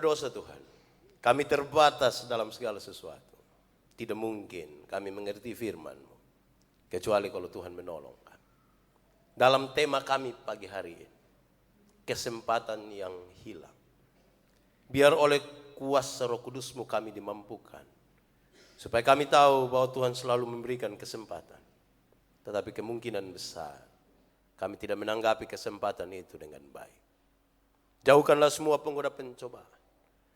berdosa Tuhan. Kami terbatas dalam segala sesuatu. Tidak mungkin kami mengerti firman-Mu. Kecuali kalau Tuhan menolong kami. Dalam tema kami pagi hari ini. Kesempatan yang hilang. Biar oleh kuasa Roh Kudus-Mu kami dimampukan. Supaya kami tahu bahwa Tuhan selalu memberikan kesempatan. Tetapi kemungkinan besar kami tidak menanggapi kesempatan itu dengan baik. Jauhkanlah semua penggoda pencobaan.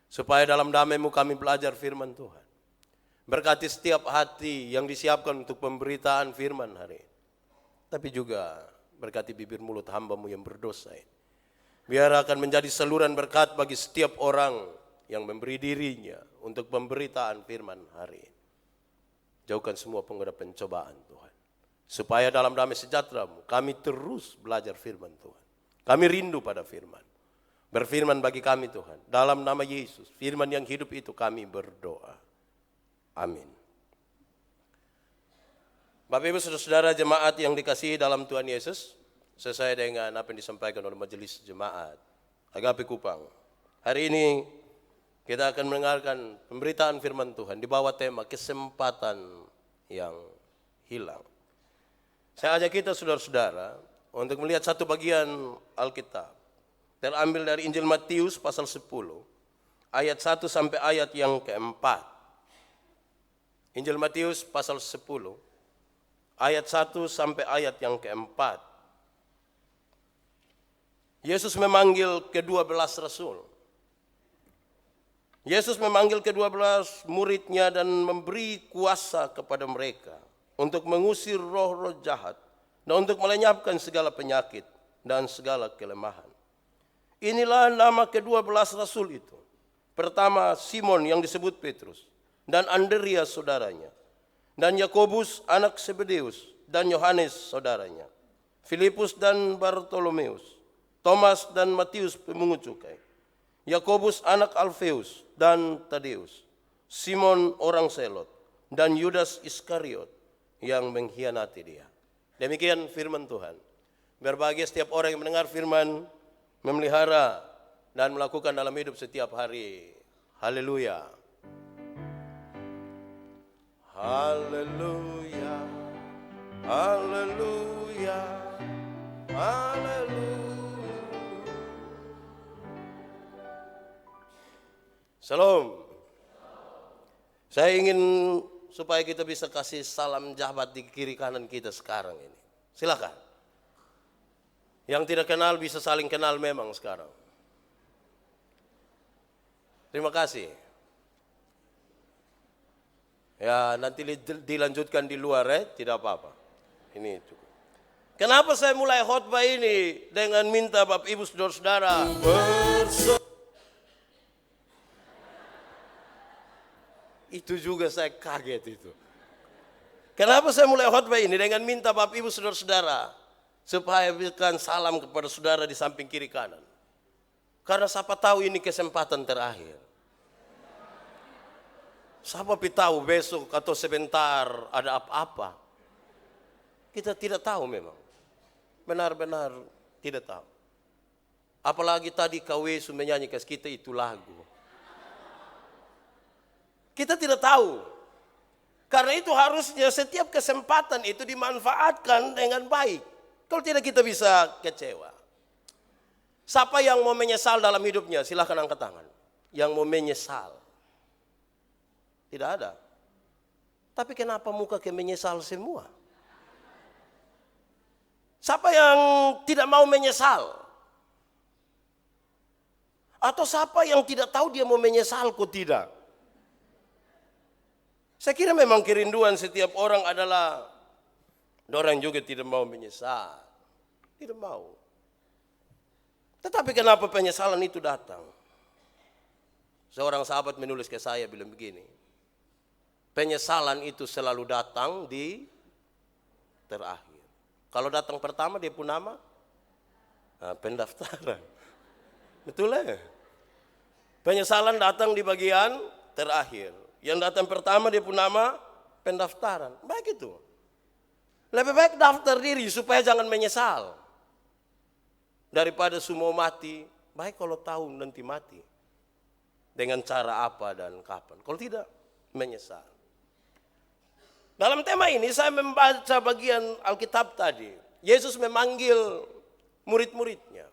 Supaya dalam damai-Mu kami belajar firman Tuhan. Berkati setiap hati yang disiapkan untuk pemberitaan firman hari ini. Tapi juga berkati bibir mulut hamba-Mu yang berdosa ini. Biar akan menjadi saluran berkat bagi setiap orang yang memberi dirinya untuk pemberitaan firman hari ini. Jauhkan semua penggoda pencobaan Tuhan. Supaya dalam damai sejahtera-Mu kami terus belajar firman Tuhan. Kami rindu pada firman. Berfirman bagi kami Tuhan. Dalam nama Yesus, firman yang hidup itu kami berdoa. Amin. Bapak Ibu Saudara-saudara jemaat yang dikasihi dalam Tuhan Yesus. Sesuai dengan apa yang disampaikan oleh majelis jemaat Agape Kupang. Hari ini kita akan mendengarkan pemberitaan firman Tuhan di bawah tema kesempatan yang hilang. Saya ajak kita saudara-saudara untuk melihat satu bagian Alkitab. Terambil dari Injil Matius pasal 10, ayat 1 sampai ayat yang keempat. Injil Matius pasal 10, ayat 1 sampai ayat yang keempat. Yesus memanggil ke-12 rasul. Yesus memanggil ke-12 muridnya dan memberi kuasa kepada mereka untuk mengusir roh-roh jahat dan untuk melenyapkan segala penyakit dan segala kelemahan. Inilah nama ke-12 rasul itu. Pertama Simon yang disebut Petrus dan Andreas saudaranya, dan Yakobus anak Zebedeus dan Yohanes saudaranya, Filipus dan Bartolomeus, Thomas dan Matius pemungut cukai, Yakobus anak Alfeus dan Tadeus, Simon orang Selot, dan Yudas Iskariot yang mengkhianati dia. Demikian firman Tuhan. Berbahagia setiap orang yang mendengar firman, memelihara dan melakukan dalam hidup setiap hari. Haleluya. Haleluya. Haleluya. Haleluya. Salam. Saya ingin supaya kita bisa kasih salam jabat di kiri kanan kita sekarang ini. Silakan. Yang tidak kenal bisa saling kenal memang sekarang. Terima kasih. Ya nanti dilanjutkan di luar tidak apa-apa. Ini cukup. Kenapa saya mulai khotbah ini dengan minta Bapak Ibu Saudara-saudara itu juga saya kaget itu. Kenapa saya mulai khotbah ini dengan minta Bapak Ibu Saudara-saudara supaya berikan salam kepada saudara di samping kiri kanan. Karena siapa tahu ini kesempatan terakhir. Siapa tahu besok atau sebentar ada apa-apa. Kita tidak tahu memang. Benar-benar tidak tahu. Apalagi tadi KW menyanyikan kita itu lagu. Kita tidak tahu. Karena itu harusnya setiap kesempatan itu dimanfaatkan dengan baik. Kalau tidak kita bisa kecewa. Siapa yang mau menyesal dalam hidupnya? Silahkan angkat tangan. Yang mau menyesal. Tidak ada. Tapi kenapa muka kayak menyesal semua? Siapa yang tidak mau menyesal? Atau siapa yang tidak tahu dia mau menyesal kok tidak? Saya kira memang kerinduan setiap orang adalah orang juga tidak mau menyesal. Tidak mau. Tetapi kenapa penyesalan itu datang? Seorang sahabat menulis ke saya bilang begini. Penyesalan itu selalu datang di terakhir. Kalau datang pertama dia pun nama pendaftaran. Betul ya? Penyesalan datang di bagian terakhir. Yang datang pertama dia pun nama pendaftaran. Baik itu. Lebih baik daftar diri supaya jangan menyesal. Daripada semua mati, baik kalau tahu nanti mati. dengan cara apa dan kapan. Kalau tidak, menyesal. Dalam tema ini saya membaca bagian Alkitab tadi. Yesus memanggil murid-muridnya.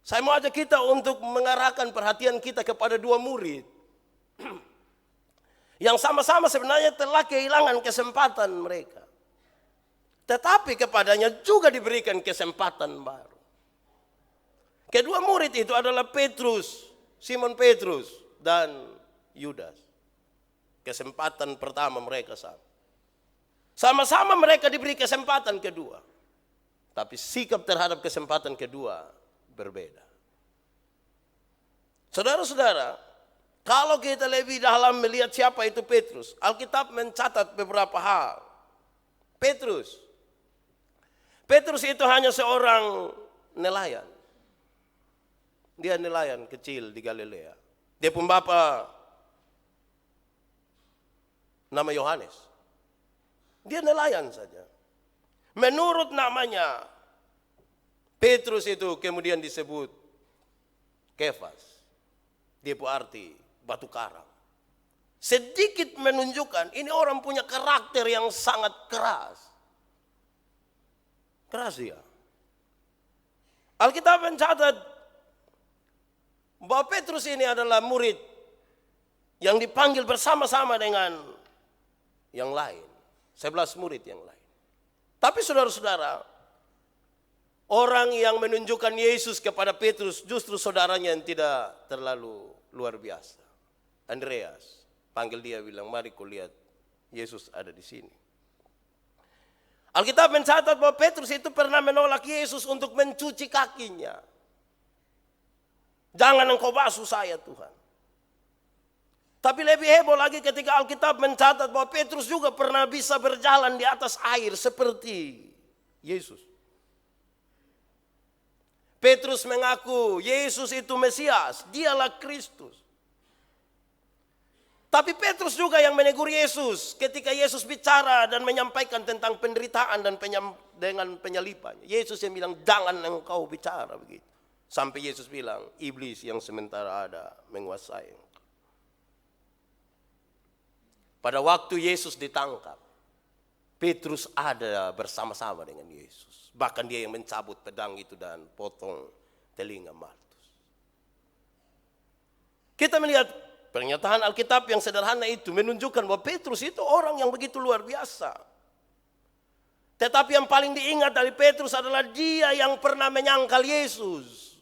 Saya mau ajak kita untuk mengarahkan perhatian kita kepada dua murid. Yang sama-sama sebenarnya telah kehilangan kesempatan mereka. Tetapi kepadanya juga diberikan kesempatan baru. Kedua murid itu adalah Petrus, Simon Petrus, dan Yudas. Kesempatan pertama mereka sama. Sama-sama mereka diberi kesempatan kedua. Tapi sikap terhadap kesempatan kedua berbeda. Saudara-saudara, kalau kita lebih dalam melihat siapa itu Petrus, Alkitab mencatat beberapa hal. Petrus itu hanya seorang nelayan. Dia nelayan kecil di Galilea. Dia pun bapa nama Yohanes. Dia nelayan saja. Menurut namanya, Petrus itu kemudian disebut Kefas. Dia pun arti batu karang. Sedikit menunjukkan ini orang punya karakter yang sangat keras. Keras dia. Alkitab mencatat bahwa Petrus ini adalah murid yang dipanggil bersama-sama dengan yang lain. 11 murid yang lain. Tapi saudara-saudara, orang yang menunjukkan Yesus kepada Petrus justru saudaranya yang tidak terlalu luar biasa. Andreas, panggil dia bilang, mari kau lihat Yesus ada di sini. Alkitab mencatat bahwa Petrus itu pernah menolak Yesus untuk mencuci kakinya. Jangan engkau basuh saya Tuhan. Tapi lebih heboh lagi ketika Alkitab mencatat bahwa Petrus juga pernah bisa berjalan di atas air seperti Yesus. Petrus mengaku Yesus itu Mesias, dialah Kristus. Tapi Petrus juga yang menegur Yesus ketika Yesus bicara dan menyampaikan tentang penderitaan dan dengan penyalipannya. Yesus yang bilang, jangan engkau bicara begitu. Sampai Yesus bilang, iblis yang sementara ada menguasai. Pada waktu Yesus ditangkap, Petrus ada bersama-sama dengan Yesus. Bahkan dia yang mencabut pedang itu dan potong telinga Malkus. Kita melihat pernyataan Alkitab yang sederhana itu menunjukkan bahwa Petrus itu orang yang begitu luar biasa. Tetapi yang paling diingat dari Petrus adalah dia yang pernah menyangkal Yesus.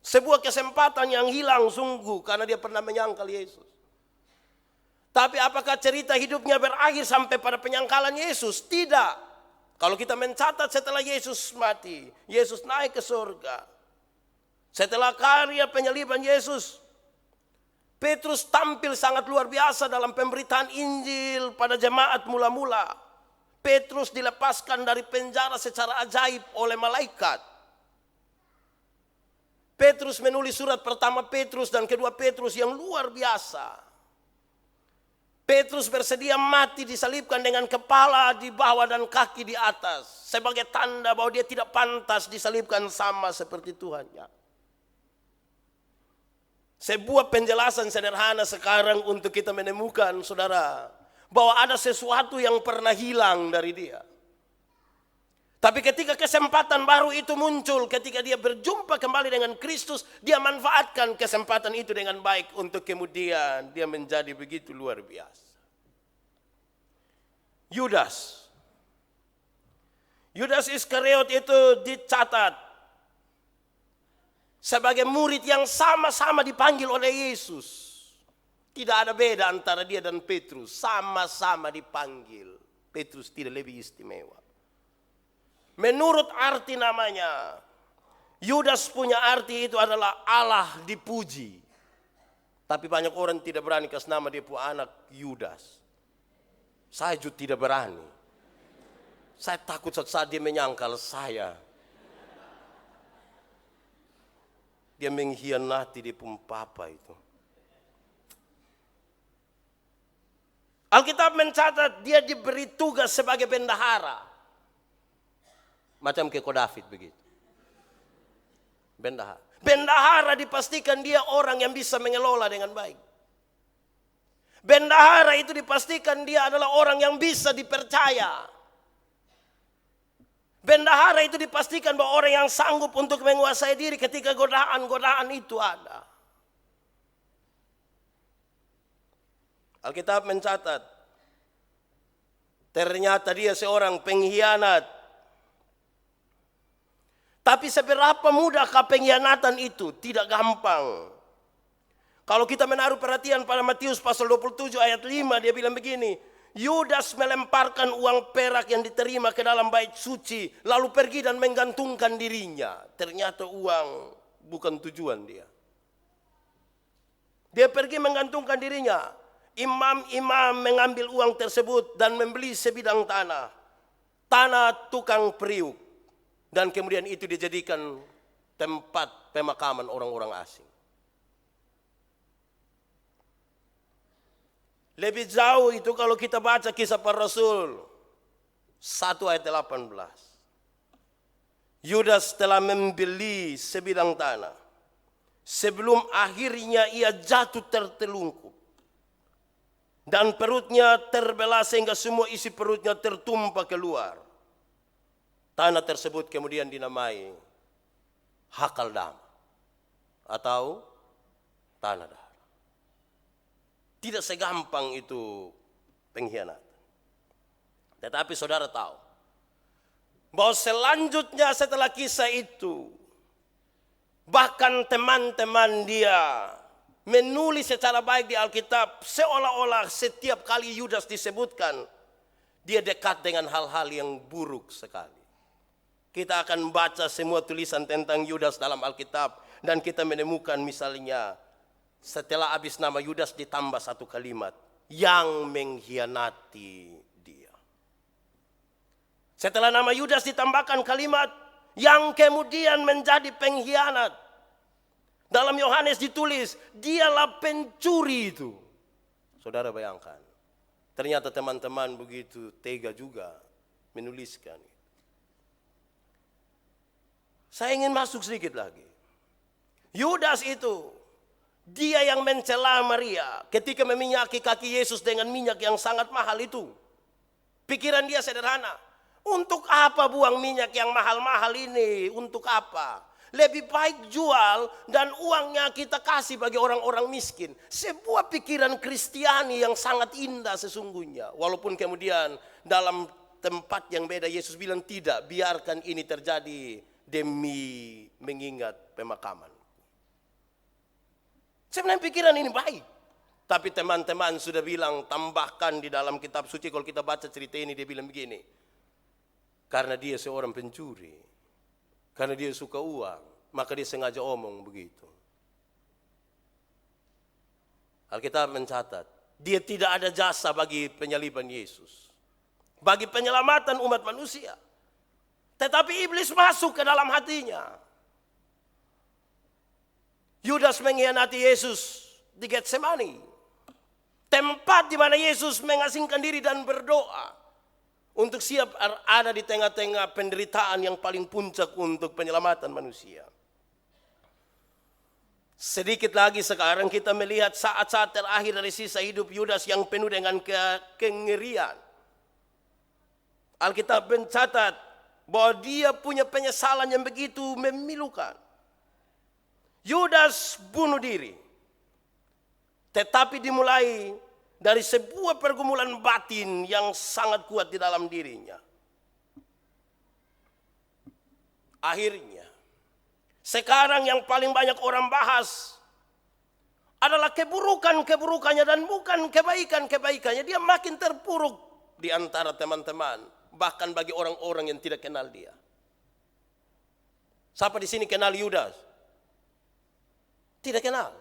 Sebuah kesempatan yang hilang sungguh karena dia pernah menyangkal Yesus. Tapi apakah cerita hidupnya berakhir sampai pada penyangkalan Yesus? Tidak. Kalau kita mencatat setelah Yesus mati, Yesus naik ke surga. Setelah karya penyaliban Yesus, Petrus tampil sangat luar biasa dalam pemberitaan Injil pada jemaat mula-mula. Petrus dilepaskan dari penjara secara ajaib oleh malaikat. Petrus menulis surat pertama Petrus dan kedua Petrus yang luar biasa. Petrus bersedia mati disalibkan dengan kepala di bawah dan kaki di atas. Sebagai tanda bahwa dia tidak pantas disalibkan sama seperti Tuhannya. Sebuah penjelasan sederhana sekarang untuk kita menemukan saudara. Bahwa ada sesuatu yang pernah hilang dari dia. Tapi ketika kesempatan baru itu muncul. Ketika dia berjumpa kembali dengan Kristus. Dia manfaatkan kesempatan itu dengan baik. Untuk kemudian dia menjadi begitu luar biasa. Yudas Iskariot itu dicatat sebagai murid yang sama-sama dipanggil oleh Yesus. Tidak ada beda antara dia dan Petrus. Sama-sama dipanggil. Petrus tidak lebih istimewa. Menurut arti namanya, Yudas punya arti itu adalah Allah dipuji. Tapi banyak orang tidak berani kasih nama dia punya anak Yudas. Saya juga tidak berani. Saya takut saat dia menyangkal saya. Dia mengkhianati dia punya papa itu. Alkitab mencatat dia diberi tugas sebagai bendahara. Macam kayak David begitu. Bendahara. Bendahara dipastikan dia orang yang bisa mengelola dengan baik. Bendahara itu dipastikan dia adalah orang yang bisa dipercaya. Bendahara itu dipastikan bahwa orang yang sanggup untuk menguasai diri ketika godaan-godaan itu ada. Alkitab mencatat, ternyata dia seorang pengkhianat. Tapi seberapa mudahkah pengkhianatan itu? Tidak gampang. Kalau kita menaruh perhatian pada Matius pasal 27 ayat 5, dia bilang begini, Yudas melemparkan uang perak yang diterima ke dalam bait suci, lalu pergi dan menggantungkan dirinya. Ternyata uang bukan tujuan dia. Dia pergi menggantungkan dirinya. Imam-imam mengambil uang tersebut dan membeli sebidang tanah. Tanah tukang periuk. Dan kemudian itu dijadikan tempat pemakaman orang-orang asing. Lebih jauh itu kalau kita baca kisah para rasul 1 ayat 18. Yudas telah membeli sebidang tanah sebelum akhirnya ia jatuh tertelungkup. Dan perutnya terbelah sehingga semua isi perutnya tertumpah keluar. Tanah tersebut kemudian dinamai Hakaldama atau tanah darah. Tidak segampang itu pengkhianatan. Tetapi saudara tahu bahwa selanjutnya setelah kisah itu, bahkan teman-teman dia menulis secara baik di Alkitab, seolah-olah setiap kali Yudas disebutkan, dia dekat dengan hal-hal yang buruk sekali. Kita akan baca semua tulisan tentang Yudas dalam Alkitab, dan kita menemukan misalnya, setelah habis nama Yudas ditambah satu kalimat, yang mengkhianati dia. Setelah nama Yudas ditambahkan kalimat, yang kemudian menjadi pengkhianat. Dalam Yohanes ditulis, dialah pencuri itu. Saudara bayangkan, ternyata teman-teman begitu tega juga menuliskan. Saya ingin masuk sedikit lagi. Yudas itu, dia yang mencela Maria ketika meminyaki kaki Yesus dengan minyak yang sangat mahal itu. Pikiran dia sederhana. Untuk apa buang minyak yang mahal-mahal ini? Untuk apa? Lebih baik jual dan uangnya kita kasih bagi orang-orang miskin. Sebuah pikiran Kristiani yang sangat indah sesungguhnya. Walaupun kemudian dalam tempat yang beda Yesus bilang tidak, biarkan ini terjadi demi mengingat pemakaman. Sebenarnya pikiran ini baik. Tapi teman-teman sudah bilang, tambahkan di dalam kitab suci. Kalau kita baca cerita ini, dia bilang begini. Karena dia seorang pencuri. Karena dia suka uang. Maka dia sengaja omong begitu. Alkitab mencatat. Dia tidak ada jasa bagi penyaliban Yesus. Bagi penyelamatan umat manusia. Tetapi iblis masuk ke dalam hatinya. Yudas mengkhianati Yesus di Getsemani. Tempat di mana Yesus mengasingkan diri dan berdoa. Untuk siap ada di tengah-tengah penderitaan yang paling puncak untuk penyelamatan manusia. Sedikit lagi sekarang kita melihat saat-saat terakhir dari sisa hidup Yudas yang penuh dengan kengerian. Alkitab mencatat bahwa dia punya penyesalan yang begitu memilukan. Yudas bunuh diri. Tetapi dimulai dari sebuah pergumulan batin yang sangat kuat di dalam dirinya. Akhirnya, sekarang yang paling banyak orang bahas adalah keburukan-keburukannya dan bukan kebaikan-kebaikannya. Dia makin terpuruk di antara teman-teman, bahkan bagi orang-orang yang tidak kenal dia. Siapa di sini kenal Yudas? Tidak kenal.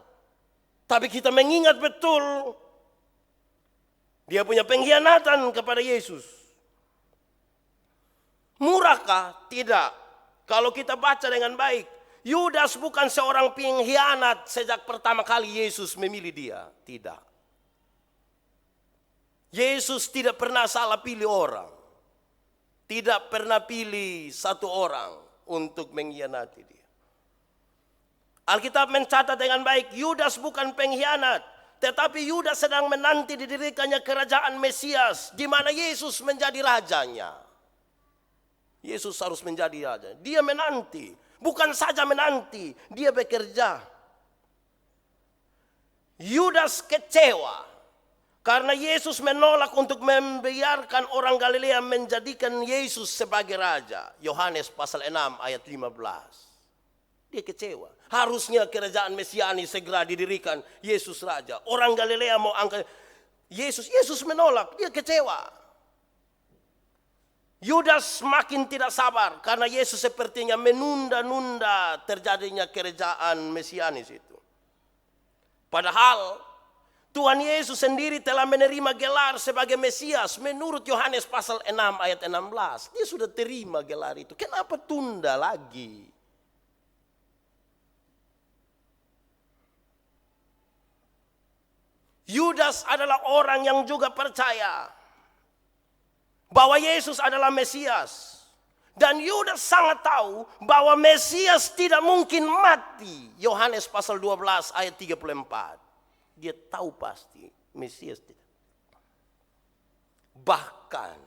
Tapi kita mengingat betul dia punya pengkhianatan kepada Yesus. Murahkah? Tidak. Kalau kita baca dengan baik, Yudas bukan seorang pengkhianat sejak pertama kali Yesus memilih dia. Tidak. Yesus tidak pernah salah pilih orang. Tidak pernah pilih satu orang untuk mengkhianati dia. Alkitab mencatat dengan baik, Yudas bukan pengkhianat, tetapi Yudas sedang menanti didirikannya kerajaan Mesias, di mana Yesus menjadi rajanya. Yesus harus menjadi raja. Dia menanti, bukan saja menanti, dia bekerja. Yudas kecewa karena Yesus menolak untuk membiarkan orang Galilea menjadikan Yesus sebagai raja. Yohanes pasal 6 ayat 15. Dia kecewa. Harusnya kerajaan Mesiani segera didirikan, Yesus raja. Orang Galilea mau angkat Yesus. Yesus menolak, dia kecewa. Yudas makin tidak sabar karena Yesus sepertinya menunda-nunda terjadinya kerajaan Mesianis itu. Padahal Tuhan Yesus sendiri telah menerima gelar sebagai Mesias menurut Yohanes pasal 6 ayat 16. Dia sudah terima gelar itu. Kenapa tunda lagi? Yudas adalah orang yang juga percaya bahwa Yesus adalah Mesias. Dan Yudas sangat tahu bahwa Mesias tidak mungkin mati. Yohanes pasal 12 ayat 34. Dia tahu pasti Mesias tidak. Bahkan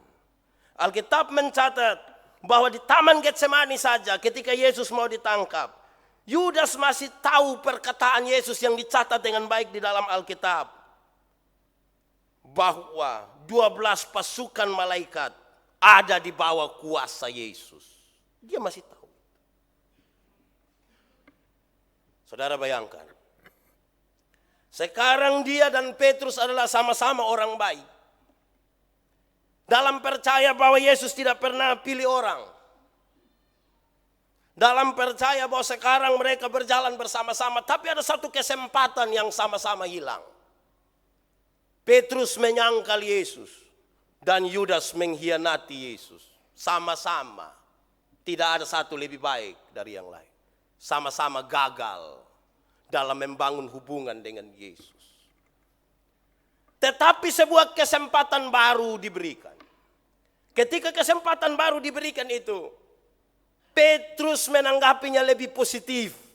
Alkitab mencatat bahwa di Taman Getsemani saja ketika Yesus mau ditangkap, Yudas masih tahu perkataan Yesus yang dicatat dengan baik di dalam Alkitab. Bahwa 12 pasukan malaikat ada di bawah kuasa Yesus. Dia masih tahu. Saudara bayangkan. Sekarang dia dan Petrus adalah sama-sama orang baik. Dalam percaya bahwa Yesus tidak pernah pilih orang. Dalam percaya bahwa sekarang mereka berjalan bersama-sama. Tapi ada satu kesempatan yang sama-sama hilang. Petrus menyangkal Yesus dan Yudas mengkhianati Yesus. Sama-sama. Tidak ada satu lebih baik dari yang lain. Sama-sama gagal dalam membangun hubungan dengan Yesus. Tetapi sebuah kesempatan baru diberikan. Ketika kesempatan baru diberikan itu, Petrus menanggapinya lebih positif.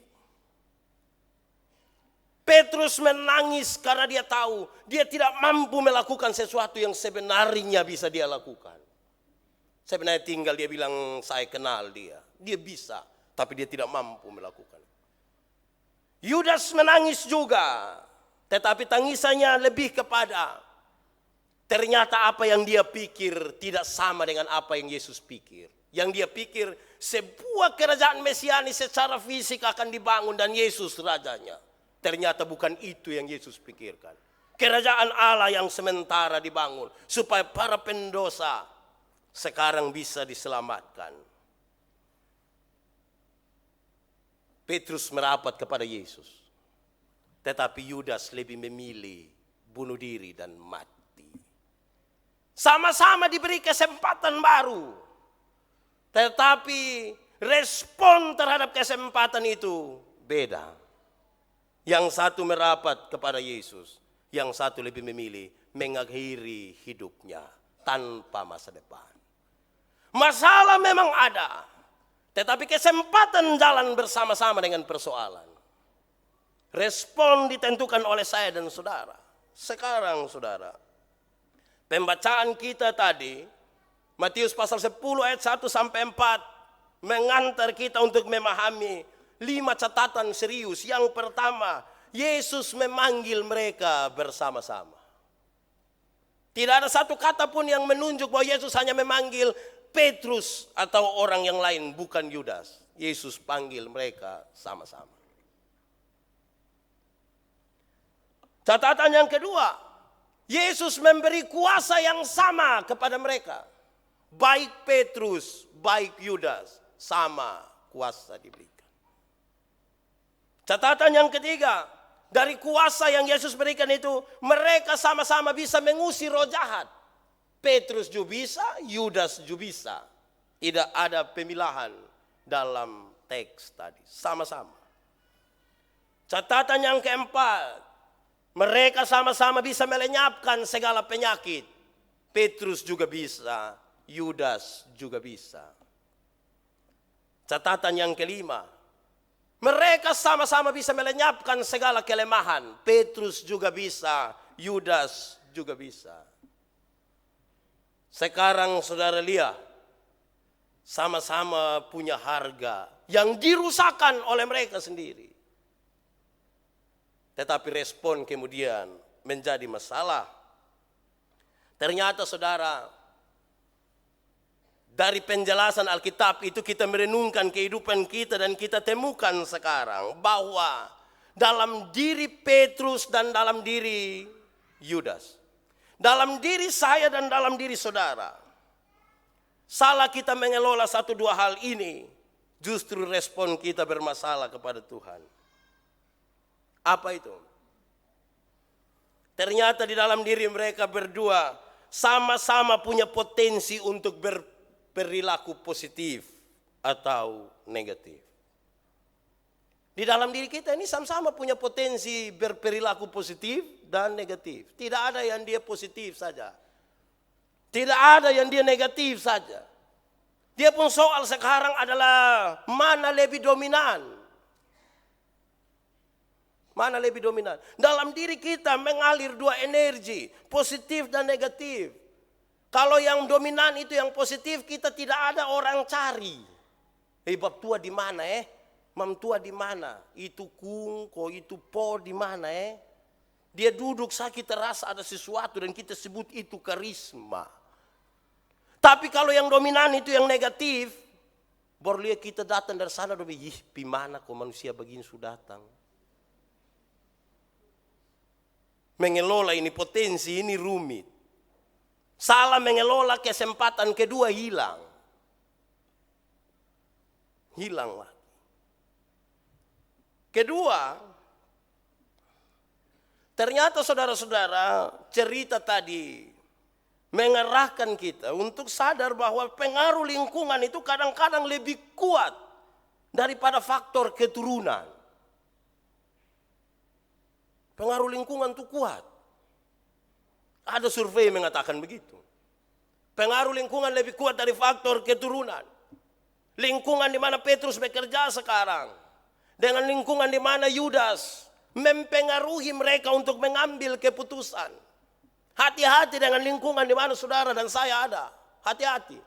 Petrus menangis karena dia tahu dia tidak mampu melakukan sesuatu yang sebenarnya bisa dia lakukan. Sebenarnya tinggal dia bilang saya kenal dia. Dia bisa, tapi dia tidak mampu melakukan. Yudas menangis juga, tetapi tangisannya lebih kepada ternyata apa yang dia pikir tidak sama dengan apa yang Yesus pikir. Yang dia pikir sebuah kerajaan Mesiani secara fisik akan dibangun dan Yesus rajanya. Ternyata bukan itu yang Yesus pikirkan. Kerajaan Allah yang sementara dibangun supaya para pendosa sekarang bisa diselamatkan. Petrus merapat kepada Yesus. Tetapi Yudas lebih memilih bunuh diri dan mati. Sama-sama diberi kesempatan baru. Tetapi respon terhadap kesempatan itu beda. Yang satu merapat kepada Yesus, yang satu lebih memilih mengakhiri hidupnya tanpa masa depan. Masalah memang ada, tetapi kesempatan jalan bersama-sama dengan persoalan. Respon ditentukan oleh saya dan saudara. Sekarang saudara, pembacaan kita tadi, Matius pasal 10 ayat 1 sampai 4, mengantar kita untuk memahami 5 catatan serius. Yang pertama, Yesus memanggil mereka bersama-sama. Tidak ada satu kata pun yang menunjuk bahwa Yesus hanya memanggil Petrus atau orang yang lain, bukan Yudas. Yesus panggil mereka sama-sama. Catatan yang kedua, Yesus memberi kuasa yang sama kepada mereka. Baik Petrus, baik Yudas, sama kuasa diberikan. Catatan yang ketiga, dari kuasa yang Yesus berikan itu, mereka sama-sama bisa mengusir roh jahat. Petrus juga bisa, Yudas juga bisa. Tidak ada pemilahan dalam teks tadi, sama-sama. Catatan yang keempat, mereka sama-sama bisa melenyapkan segala penyakit. Petrus juga bisa, Yudas juga bisa. Catatan yang kelima, Mereka sama-sama bisa melenyapkan segala kelemahan. Petrus juga bisa, Yudas juga bisa. Sekarang saudara lihat, sama-sama punya harga yang dirusakkan oleh mereka sendiri. Tetapi respon kemudian menjadi masalah. Ternyata saudara, dari penjelasan Alkitab itu kita merenungkan kehidupan kita dan kita temukan sekarang bahwa dalam diri Petrus dan dalam diri Yudas, dalam diri saya dan dalam diri saudara, salah kita mengelola satu dua hal ini, justru respon kita bermasalah kepada Tuhan. Apa itu? Ternyata di dalam diri mereka berdua sama-sama punya potensi untuk berperilaku positif atau negatif. Di dalam diri kita ini sama-sama punya potensi berperilaku positif dan negatif. Tidak ada yang dia positif saja. Tidak ada yang dia negatif saja. Dia pun soal sekarang adalah mana lebih dominan. Mana lebih dominan? Dalam diri kita mengalir dua energi, positif dan negatif. Kalau yang dominan itu yang positif, kita tidak ada orang cari. Bab tua di mana Mam tua di mana? Itu kung, ko itu po di mana Dia duduk saja kita rasa ada sesuatu dan kita sebut itu karisma. Tapi kalau yang dominan itu yang negatif, baru lihat kita datang dari sana, di mana kok manusia begini sudah datang. Mengelola ini potensi, ini rumit. Salah mengelola, kesempatan kedua hilang. Hilang lagi. Kedua, ternyata saudara-saudara, cerita tadi mengarahkan kita untuk sadar bahwa pengaruh lingkungan itu kadang-kadang lebih kuat daripada faktor keturunan. Pengaruh lingkungan itu kuat. Ada survei mengatakan begitu. Pengaruh lingkungan lebih kuat dari faktor keturunan. Lingkungan di mana Petrus bekerja sekarang, dengan lingkungan di mana Yudas mempengaruhi mereka untuk mengambil keputusan. Hati-hati dengan lingkungan di mana saudara dan saya ada. Hati-hati.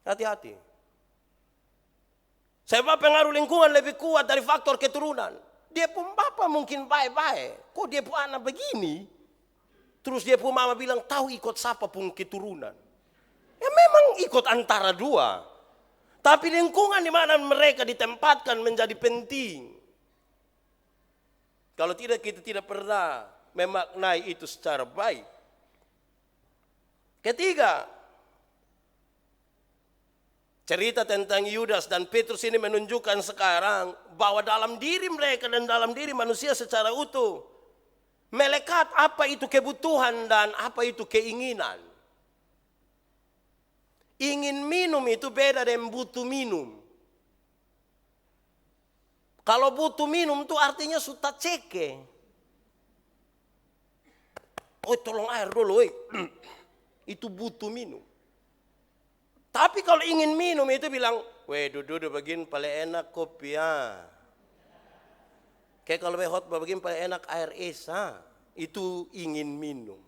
Hati-hati. Sebab pengaruh lingkungan lebih kuat dari faktor keturunan. Dia pun bapak mungkin baik-baik. Kok dia pun anak begini? Terus dia pun mama bilang, tahu ikut siapa pun keturunan. Ya memang ikut antara dua. Tapi lingkungan di mana mereka ditempatkan menjadi penting. Kalau tidak, kita tidak pernah memaknai itu secara baik. Ketiga, cerita tentang Yudas dan Petrus ini menunjukkan sekarang bahwa dalam diri mereka dan dalam diri manusia secara utuh melekat apa itu kebutuhan dan apa itu keinginan. Ingin minum itu beda dengan butuh minum. Kalau butuh minum itu artinya sudah ceke. Oh tolong air dulu. Itu butuh minum. Tapi kalau ingin minum itu bilang, weh duduk begini paling enak kopi ya. Kayak kalau hot begini paling enak air es ha. Itu ingin minum.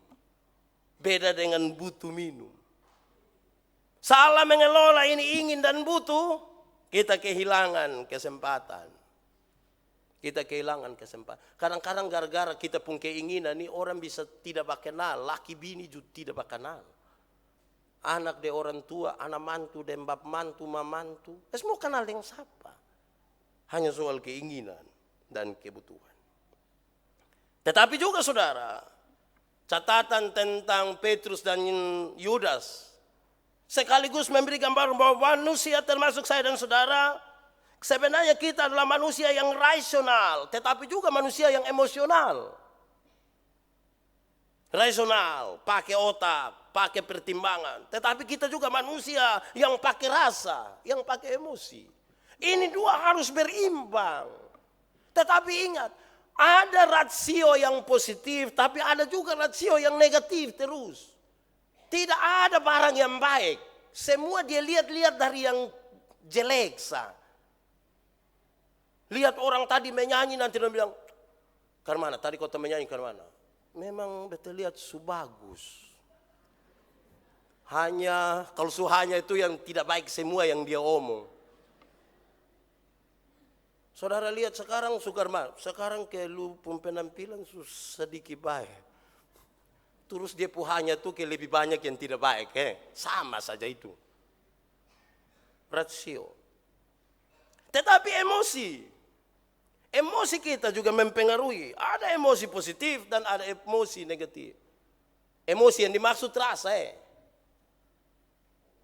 Beda dengan butuh minum. Salah mengelola ini ingin dan butuh, kita kehilangan kesempatan. Kita kehilangan kesempatan. Kadang-kadang gara-gara kita pun keinginan nih orang bisa tidak kenal, laki bini juga tidak kenal. Anak de orang tua, anak mantu dan bap mantu, mamantu. Semua kenal dengan siapa. Hanya soal keinginan dan kebutuhan. Tetapi juga saudara, catatan tentang Petrus dan Yudas sekaligus memberi gambaran bahwa manusia termasuk saya dan saudara, sebenarnya kita adalah manusia yang rasional, tetapi juga manusia yang emosional. Rasional, pakai otak, pakai pertimbangan. Tetapi kita juga manusia yang pakai rasa, yang pakai emosi. Ini dua harus berimbang. Tetapi ingat, ada rasio yang positif, tapi ada juga rasio yang negatif terus. Tidak ada barang yang baik. Semua dia lihat-lihat dari yang jelek. Lihat orang tadi menyanyi nanti dia bilang, "Karmana, tadi kau menyanyi Karmana." Memang betul lihat su bagus. Hanya kalau su hanya itu yang tidak baik semua yang dia omong. Saudara lihat sekarang Sukarman, sekarang ke lu penampilan sedikit baik. Terus dia hanya tuh ke lebih banyak yang tidak baik, sama saja itu. Rasio. Tetapi emosi kita juga mempengaruhi. Ada emosi positif dan ada emosi negatif. Emosi yang dimaksud rasa.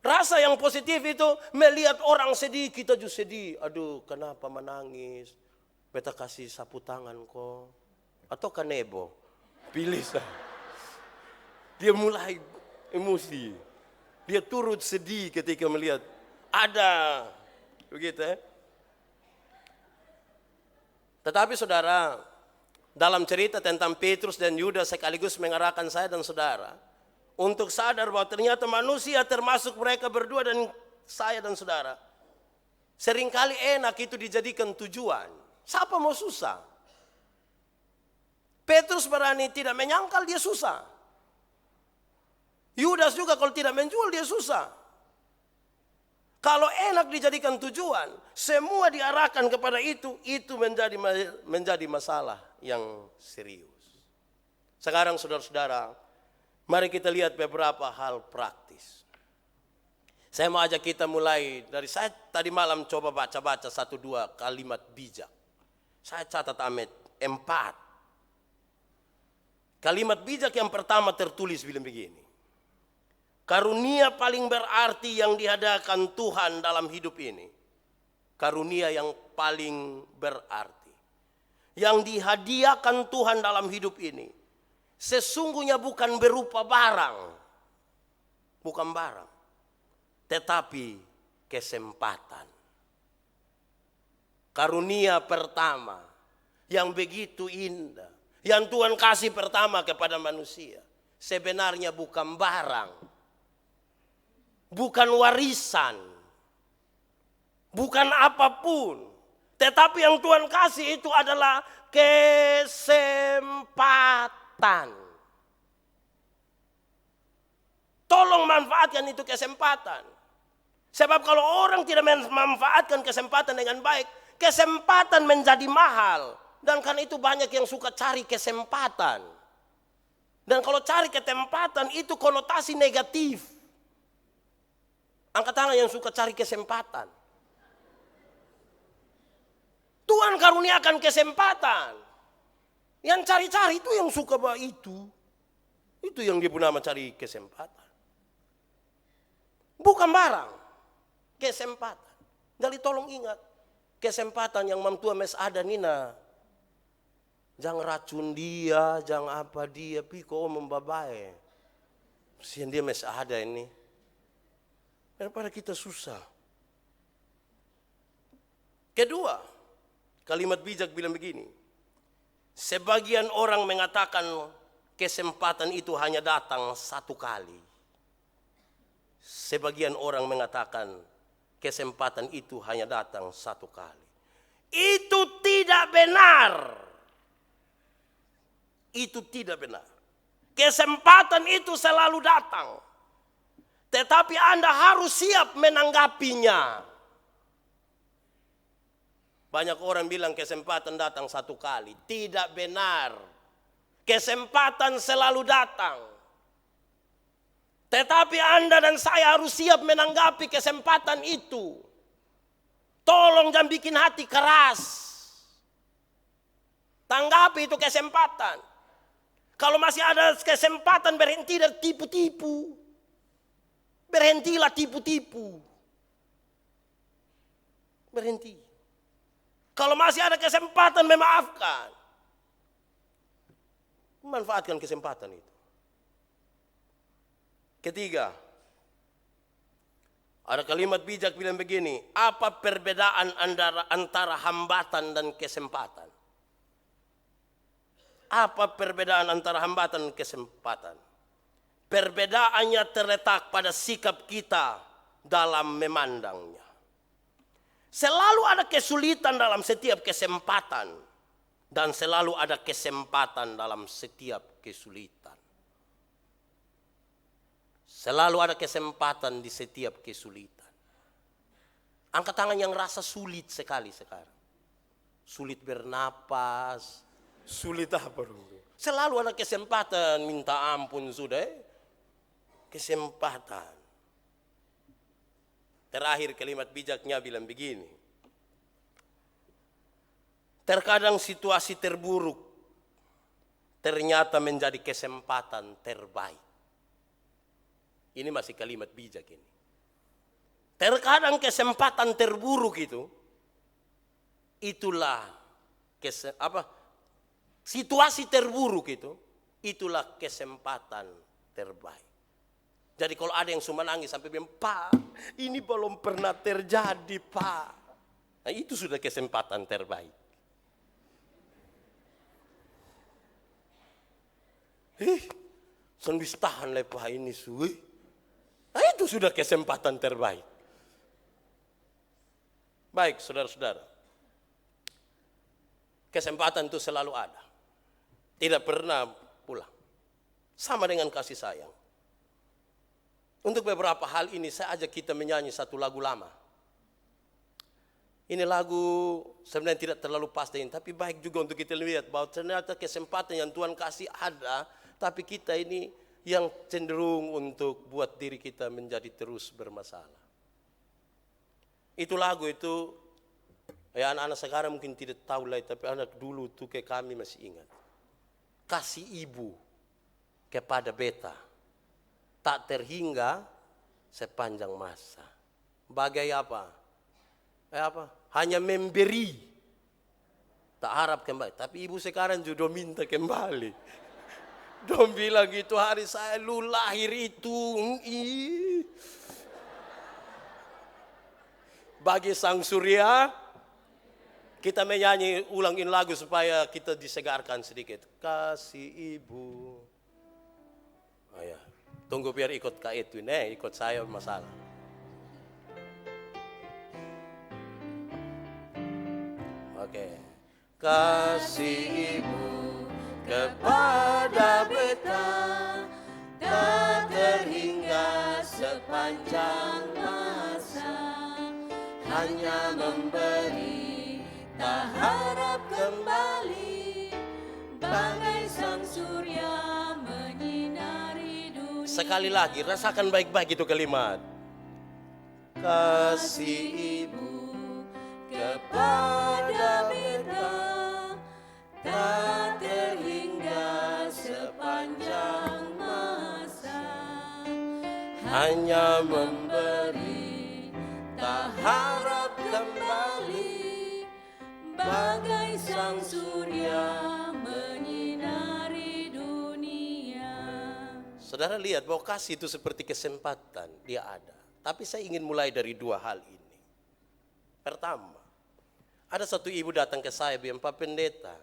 Rasa yang positif itu melihat orang sedih, kita juga sedih. Aduh, kenapa menangis? Beta kasih sapu tangan kok. Atau kanebo. Pilih saya. Dia mulai emosi. Dia turut sedih ketika melihat ada begitu ya. Tetapi saudara, dalam cerita tentang Petrus dan Yudas sekaligus mengarahkan saya dan saudara untuk sadar bahwa ternyata manusia termasuk mereka berdua dan saya dan saudara. Seringkali enak itu dijadikan tujuan. Siapa mau susah? Petrus berani tidak menyangkal dia susah. Yudas juga kalau tidak menjual dia susah. Kalau enak dijadikan tujuan, semua diarahkan kepada itu menjadi masalah yang serius. Sekarang saudara-saudara, mari kita lihat beberapa hal praktis. Saya mau ajak kita mulai dari saya tadi malam coba baca-baca 1-2 kalimat bijak. Saya catat 4. Kalimat bijak yang pertama tertulis bilang begini. Karunia paling berarti yang dihadiahkan Tuhan dalam hidup ini. Karunia yang paling berarti. Yang dihadiahkan Tuhan dalam hidup ini. Sesungguhnya bukan berupa barang. Bukan barang. Tetapi kesempatan. Karunia pertama. Yang begitu indah. Yang Tuhan kasih pertama kepada manusia. Sebenarnya bukan barang. Bukan warisan. Bukan apapun. Tetapi yang Tuhan kasih itu adalah kesempatan. Tolong manfaatkan itu kesempatan. Sebab kalau orang tidak memanfaatkan kesempatan dengan baik, kesempatan menjadi mahal. Dan karena itu banyak yang suka cari kesempatan. Dan kalau cari kesempatan itu konotasi negatif. Angkat tangan yang suka cari kesempatan. Tuhan karuniakan kesempatan. Yang cari-cari itu yang suka itu. Itu yang dia nama cari kesempatan. Bukan barang. Kesempatan. Jadi tolong ingat. Kesempatan yang mamtua mes ada nina. Jangan racun dia, jangan apa dia. Piko membabae. Sian dia mes ada ini. Daripada kita susah. Kedua, kalimat bijak bilang begini. Sebagian orang mengatakan kesempatan itu hanya datang satu kali. Sebagian orang mengatakan kesempatan itu hanya datang satu kali. Itu tidak benar. Itu tidak benar. Kesempatan itu selalu datang. Tetapi Anda harus siap menanggapinya. Banyak orang bilang kesempatan datang satu kali. Tidak benar. Kesempatan selalu datang. Tetapi Anda dan saya harus siap menanggapi kesempatan itu. Tolong jangan bikin hati keras. Tanggapi itu kesempatan. Kalau masih ada kesempatan berhenti dari tipu-tipu. Berhentilah tipu-tipu. Berhenti. Kalau masih ada kesempatan memaafkan. Manfaatkan kesempatan itu. Ketiga. Ada kalimat bijak bilang begini. Apa perbedaan antara hambatan dan kesempatan? Apa perbedaan antara hambatan dan kesempatan? Perbedaannya terletak pada sikap kita dalam memandangnya. Selalu ada kesulitan dalam setiap kesempatan. Dan selalu ada kesempatan dalam setiap kesulitan. Selalu ada kesempatan di setiap kesulitan. Angkat tangan yang rasa sulit sekali sekarang. Sulit bernapas. Sulit apa dulu? Selalu ada kesempatan, minta ampun sudah. Kesempatan. Terakhir kalimat bijaknya bilang begini. Terkadang situasi terburuk ternyata menjadi kesempatan terbaik. Ini masih kalimat bijak ini. Terkadang kesempatan terburuk itulah situasi terburuk itulah kesempatan terbaik. Jadi kalau ada yang cuma nangis sampai bilang, Pak, ini belum pernah terjadi, Pak. Nah, itu sudah kesempatan terbaik. Senbis tahan lepah ini suwi. Nah, itu sudah kesempatan terbaik. Baik, saudara-saudara. Kesempatan itu selalu ada. Tidak pernah pulang. Sama dengan kasih sayang. Untuk beberapa hal ini saya ajak kita menyanyi satu lagu lama. Ini lagu sebenarnya tidak terlalu pasti, tapi baik juga untuk kita lihat bahwa ternyata kesempatan yang Tuhan kasih ada. Tapi kita ini yang cenderung untuk buat diri kita menjadi terus bermasalah. Itu lagu itu, ya anak-anak sekarang mungkin tidak tahu lagi, tapi anak dulu tuh kayak kami masih ingat. Kasih ibu kepada beta tak terhingga sepanjang masa. Bagai apa? Hanya memberi, tak harap kembali. Tapi ibu sekarang juga minta kembali. Dong bilang gitu, hari saya lu lahir itu. Bagi sang surya, kita menyanyi ulangin lagu supaya kita disegarkan sedikit. Kasih ibu. Oh ya, tunggu biar ikut Kak Edwin, ikut saya masalah. Oke. Kasih ibu kepada beta tak terhingga sepanjang masa, hanya memberi tak harap kembali, bagai sang surya menyinari dunia. Sekali lagi rasakan baik-baik itu kalimat. Kasih ibu kepada beta tak terhingga sepanjang masa, hanya memberi tak harap kembali, bagai sang surya menyinari dunia. Saudara lihat bahwa kasih itu seperti kesempatan, dia ada. Tapi saya ingin mulai dari dua hal ini. Pertama, ada satu ibu datang ke saya bilang, Pak Pendeta,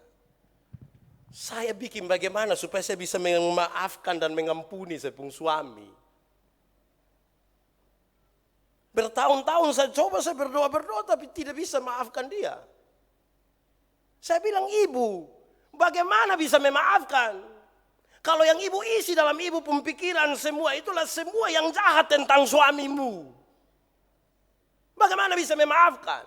saya bikin bagaimana supaya saya bisa memaafkan dan mengampuni saya punya suami. Bertahun-tahun saya coba, saya berdoa tapi tidak bisa maafkan dia. Saya bilang, ibu, bagaimana bisa memaafkan? Kalau yang ibu isi dalam ibu pemikiran semua, itulah semua yang jahat tentang suamimu. Bagaimana bisa memaafkan?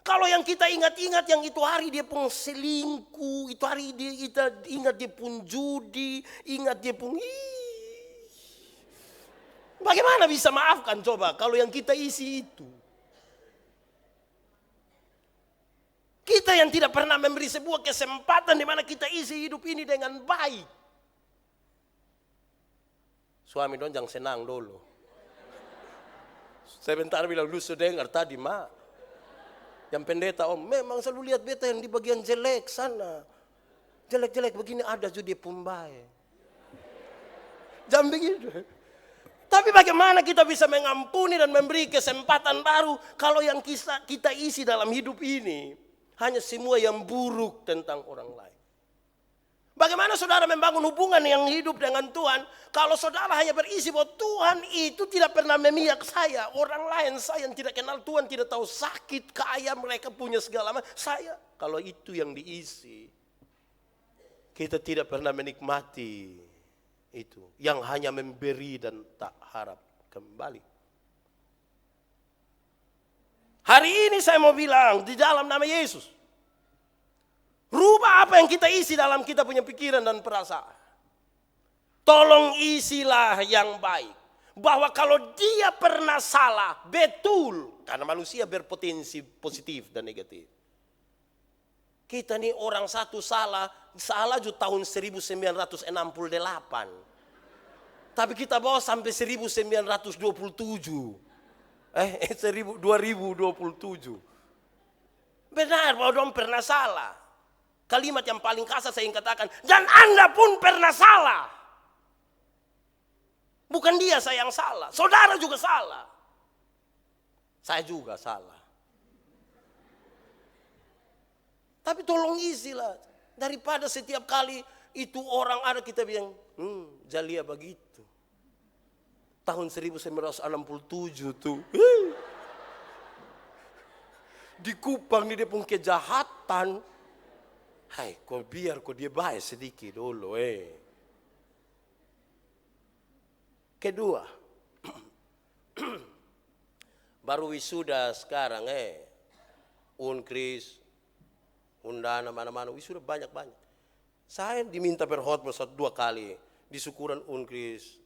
Kalau yang kita ingat-ingat yang itu hari dia pun selingkuh, itu hari dia kita ingat dia pun judi, ingat dia pun bagaimana bisa maafkan coba kalau yang kita isi itu? Kita yang tidak pernah memberi sebuah kesempatan di mana kita isi hidup ini dengan baik. Suami dong jangan senang dulu. Sebentar bilang lu sudah dengar tadi mak. Yang pendeta memang selalu lihat beta yang di bagian jelek sana. Jelek-jelek begini ada juga dia pembaik. Jangan begitu. Tapi bagaimana kita bisa mengampuni dan memberi kesempatan baru kalau yang kita isi dalam hidup ini hanya semua yang buruk tentang orang lain. Bagaimana saudara membangun hubungan yang hidup dengan Tuhan kalau saudara hanya berisi bahwa Tuhan itu tidak pernah memihak saya. Orang lain saya yang tidak kenal Tuhan, tidak tahu sakit, kaya, mereka punya segala macam. Saya, kalau itu yang diisi, kita tidak pernah menikmati itu. Yang hanya memberi dan tak harap kembali. Hari ini saya mau bilang di dalam nama Yesus. Rubah apa yang kita isi dalam kita punya pikiran dan perasaan. Tolong isilah yang baik. Bahwa kalau dia pernah salah, betul. Karena manusia berpotensi positif dan negatif. Kita nih orang satu salah juga tahun 1968. Tapi kita bawa sampai 1927. 2027. Benar bahwa dong pernah salah. Kalimat yang paling kasar saya ingin katakan, dan Anda pun pernah salah. Bukan dia saya yang salah, saudara juga salah. Saya juga salah. Tapi tolong isilah, daripada setiap kali itu orang ada kita bilang, Jalia begitu. Tahun 1967 tuh. Di Kupang ini dia pun kejahatan. Hai, biar dia baik sedikit dulu. Kedua, baru wisuda sekarang Unkris, Undana, mana-mana wisuda banyak-banyak. Saya diminta berkhotbah 1-2 kali di syukuran Unkris.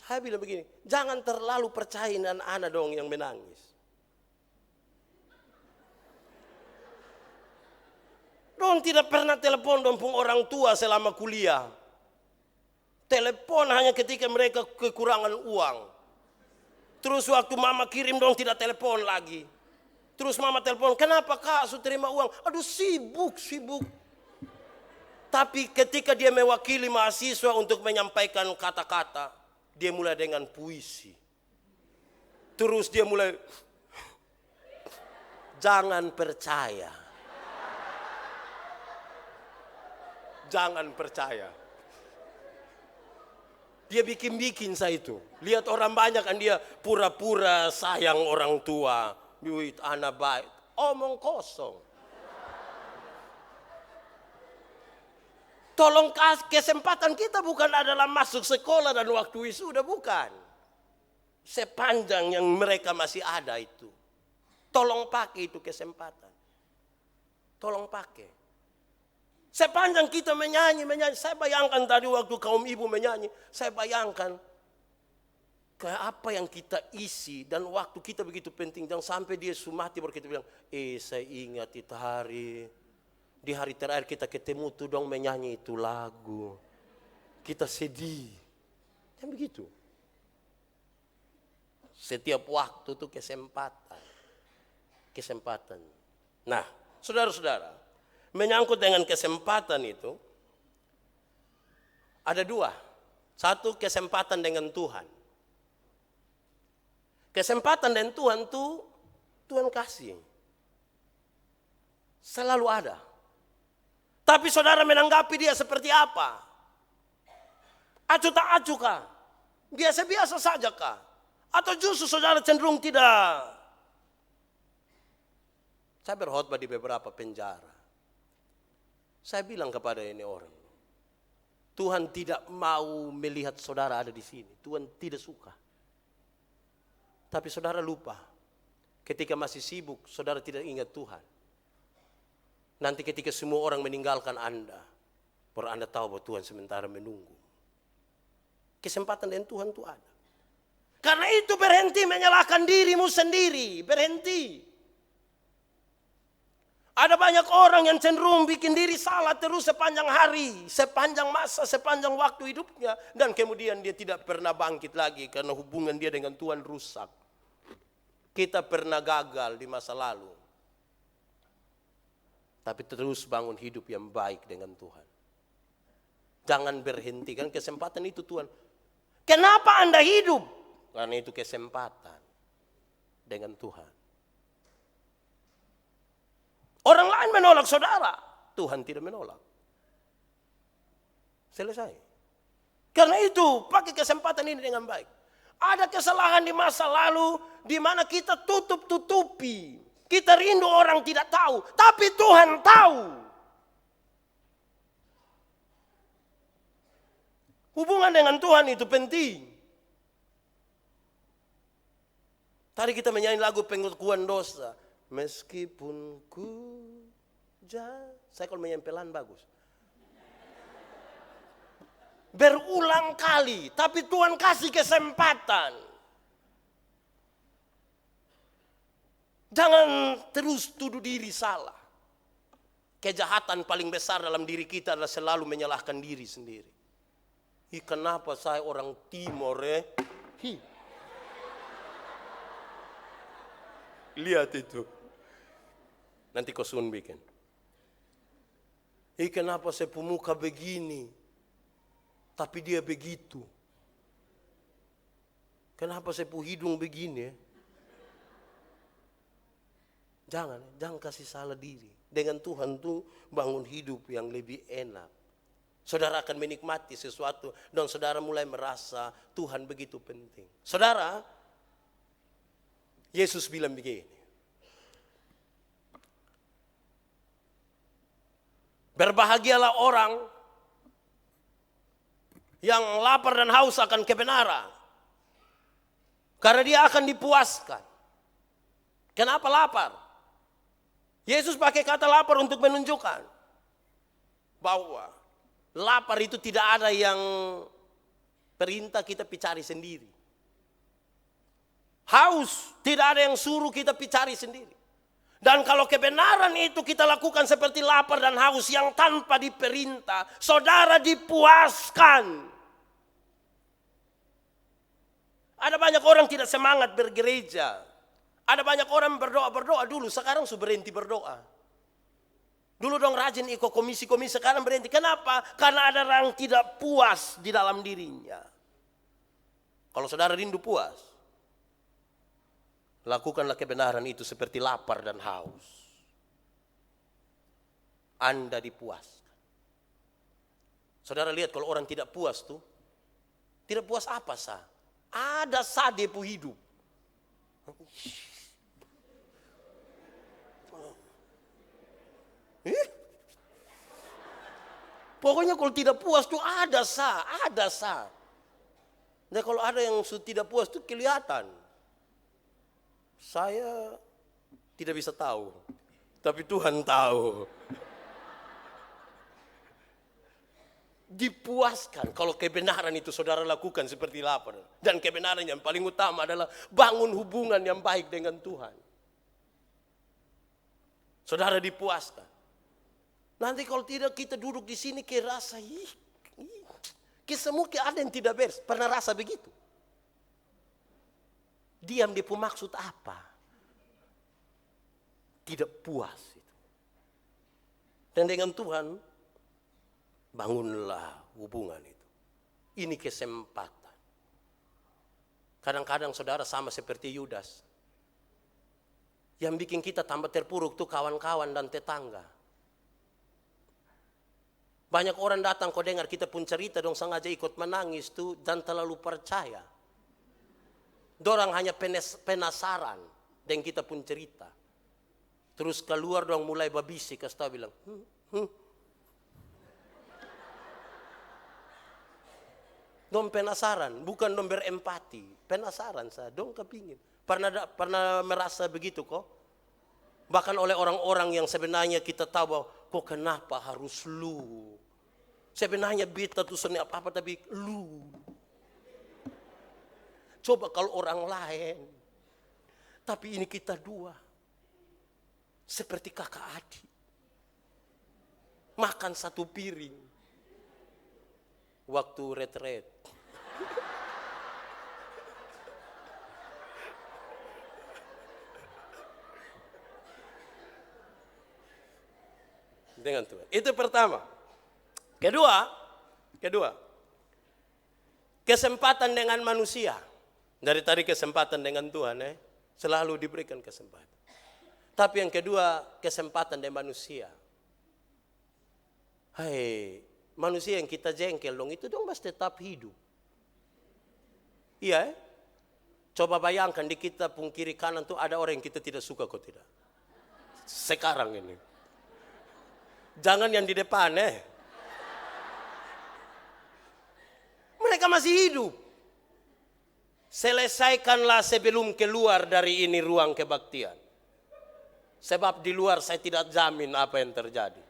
Saya bilang begini, jangan terlalu percaya anak-anak dong yang menangis. Dong tidak pernah telepon dong pun orang tua selama kuliah. Telepon hanya ketika mereka kekurangan uang. Terus waktu mama kirim dong tidak telepon lagi. Terus mama telepon, kenapa kak sudah terima uang? Aduh sibuk. Tapi ketika dia mewakili mahasiswa untuk menyampaikan kata-kata, dia mulai dengan puisi. Terus dia mulai, jangan percaya. Jangan percaya. Dia bikin saya itu. Lihat orang banyak kan dia pura-pura sayang orang tua. Duit anak baik. Omong kosong. Tolong kesempatan kita bukan adalah masuk sekolah dan waktu wisuda, bukan. Sepanjang yang mereka masih ada itu. Tolong pakai itu kesempatan. Tolong pakai. Sepanjang kita menyanyi. Saya bayangkan tadi waktu kaum ibu menyanyi. Saya bayangkan. Kayak apa yang kita isi. Dan waktu kita begitu penting. Dan sampai dia sumati baru kita bilang. Saya ingat itu hari. Di hari terakhir kita ketemu tuh dong menyanyi itu lagu. Kita sedih. Dan begitu. Setiap waktu tuh kesempatan. Nah, saudara-saudara. Menyangkut dengan kesempatan itu, ada 2. 1 kesempatan dengan Tuhan. Kesempatan dengan Tuhan itu Tuhan kasih. Selalu ada. Tapi saudara menanggapi dia seperti apa? Acuh tak acuh kah? Biasa-biasa saja kah? Atau justru saudara cenderung tidak? Saya berkhotbah di beberapa penjara. Saya bilang kepada ini orang, Tuhan tidak mau melihat saudara ada di sini. Tuhan tidak suka. Tapi saudara lupa, ketika masih sibuk, saudara tidak ingat Tuhan. Nanti ketika semua orang meninggalkan Anda, baru Anda tahu bahwa Tuhan sementara menunggu. Kesempatan dengan Tuhan itu ada. Karena itu berhenti menyalahkan dirimu sendiri, berhenti. Ada banyak orang yang cenderung bikin diri salah terus sepanjang hari, sepanjang masa, sepanjang waktu hidupnya. Dan kemudian dia tidak pernah bangkit lagi karena hubungan dia dengan Tuhan rusak. Kita pernah gagal di masa lalu. Tapi terus bangun hidup yang baik dengan Tuhan. Jangan berhenti, kan kesempatan itu Tuhan. Kenapa Anda hidup? Karena itu kesempatan dengan Tuhan. Orang lain menolak saudara, Tuhan tidak menolak. Selesai. Karena itu, pakai kesempatan ini dengan baik. Ada kesalahan di masa lalu di mana kita tutup-tutupi. Kita rindu orang tidak tahu, tapi Tuhan tahu. Hubungan dengan Tuhan itu penting. Tadi kita menyanyi lagu pengakuan dosa. Meskipun ku saya kalau menyanyi pelan bagus. Berulang kali, tapi Tuhan kasih kesempatan. Jangan terus tuduh diri salah. Kejahatan paling besar dalam diri kita adalah selalu menyalahkan diri sendiri. Kenapa saya orang Timor Lihat itu. Nanti kau sun bikin. Kenapa saya pemuka begini? Tapi dia begitu. Kenapa saya hidung begini? Jangan kasih salah diri. Dengan Tuhan tuh bangun hidup yang lebih enak. Saudara akan menikmati sesuatu dan saudara mulai merasa Tuhan begitu penting. Saudara, Yesus bilang begini. Berbahagialah orang yang lapar dan haus akan kebenaran. Karena dia akan dipuaskan. Kenapa lapar? Yesus pakai kata lapar untuk menunjukkan bahwa lapar itu tidak ada yang perintah kita cari sendiri. Haus tidak ada yang suruh kita cari sendiri. Dan kalau kebenaran itu kita lakukan seperti lapar dan haus yang tanpa diperintah, saudara dipuaskan. Ada banyak orang tidak semangat bergereja. Ada banyak orang berdoa dulu, sekarang sudah berhenti berdoa. Dulu dong rajin ikut komisi-komisi, sekarang berhenti. Kenapa? Karena ada orang tidak puas di dalam dirinya. Kalau saudara rindu puas, lakukanlah kebenaran itu seperti lapar dan haus. Anda dipuaskan. Saudara lihat kalau orang tidak puas tuh, tidak puas apa sah? Ada sadepu hidup. Pokoknya kalau tidak puas tuh ada sah. Nah kalau ada yang tidak puas tuh kelihatan. Saya tidak bisa tahu, tapi Tuhan tahu. Dipuaskan kalau kebenaran itu saudara lakukan seperti lapar. Dan kebenaran yang paling utama adalah bangun hubungan yang baik dengan Tuhan. Saudara dipuaskan. Nanti kalau tidak kita duduk di sini rasa semua ada yang tidak beres. Pernah rasa begitu? Diam dia pun maksud apa? Tidak puas itu. Dan dengan Tuhan bangunlah hubungan itu. Ini kesempatan. Kadang-kadang saudara sama seperti Yudas. Yang bikin kita tambah terpuruk tuh kawan-kawan dan tetangga. Banyak orang datang kau dengar kita pun cerita dong sengaja ikut menangis tuh dan terlalu percaya. Dorang hanya penasaran dan kita pun cerita. Terus keluar dong mulai babisi kasih tahu bilang. Dong penasaran, bukan dong berempati. Penasaran saya, dong kepingin. Pernah merasa begitu kok? Bahkan oleh orang-orang yang sebenarnya kita tahu bahwa kok kenapa harus lu? Sebenarnya beta tuh seni apa-apa tapi lu. Coba kalau orang lain. Tapi ini kita dua. Seperti kakak adik. Makan satu piring. Waktu retret. Dengan Tuhan. Itu pertama. Kedua, kesempatan dengan manusia. Dari tadi kesempatan dengan Tuhan, selalu diberikan kesempatan. Tapi yang kedua, kesempatan dengan manusia. Hai, manusia yang kita jengkel dong, itu dong masih tetap hidup. Iya, coba bayangkan di kita pun kiri kanan tuh ada orang yang kita tidak suka, kok tidak? Sekarang ini. Jangan yang di depan Mereka masih hidup. Selesaikanlah sebelum keluar dari ini ruang kebaktian. Sebab di luar saya tidak jamin apa yang terjadi.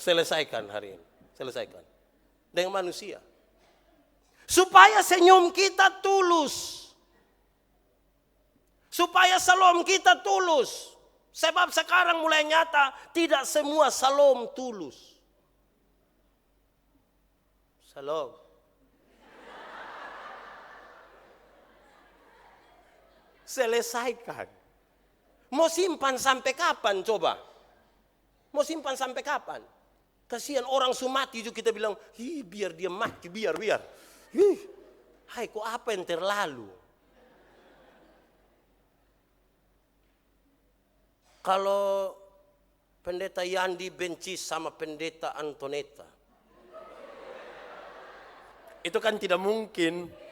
Selesaikan hari ini. Selesaikan. Dengan manusia. Supaya senyum kita tulus. Supaya salam kita tulus. Sebab sekarang mulai nyata tidak semua salam tulus. Salam. Selesaikan. Mau simpan sampai kapan coba? Mau simpan sampai kapan? Kasihan orang sumati juga kita bilang, biar dia mati, biar. Hai, kok apa yang terlalu? Kalau pendeta Yandi benci sama pendeta Antoneta, itu kan tidak mungkin.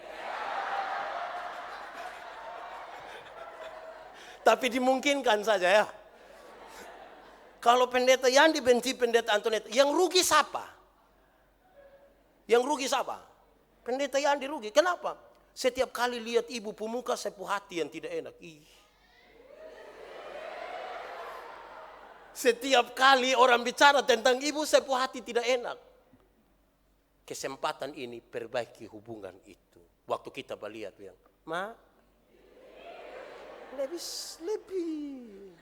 Tapi dimungkinkan saja ya. Kalau pendeta Yandi benci pendeta Antoneta, yang rugi siapa? Yang rugi siapa? Pendeta Yandi rugi. Kenapa? Setiap kali lihat ibu pemuka sepuh hati yang tidak enak. Setiap kali orang bicara tentang ibu sepuh hati tidak enak. Kesempatan ini perbaiki hubungan itu. Waktu kita melihat bilang, Ma, lebih.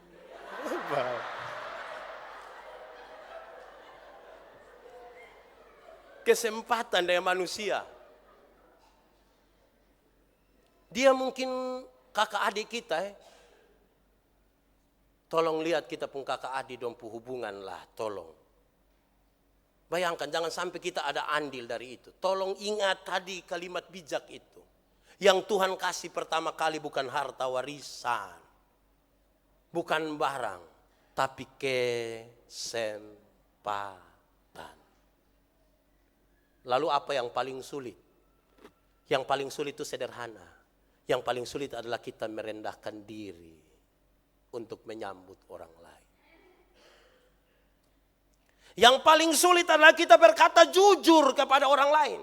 Kesempatan dengan manusia. Dia mungkin kakak adik kita. Tolong lihat kita pun kakak adik dong hubungan lah, tolong. Bayangkan jangan sampai kita ada andil dari itu. Tolong ingat tadi kalimat bijak itu. Yang Tuhan kasih pertama kali bukan harta warisan. Bukan barang. Tapi kesempatan. Lalu apa yang paling sulit? Yang paling sulit itu sederhana. Yang paling sulit adalah kita merendahkan diri. Untuk menyambut orang lain. Yang paling sulit adalah kita berkata jujur kepada orang lain.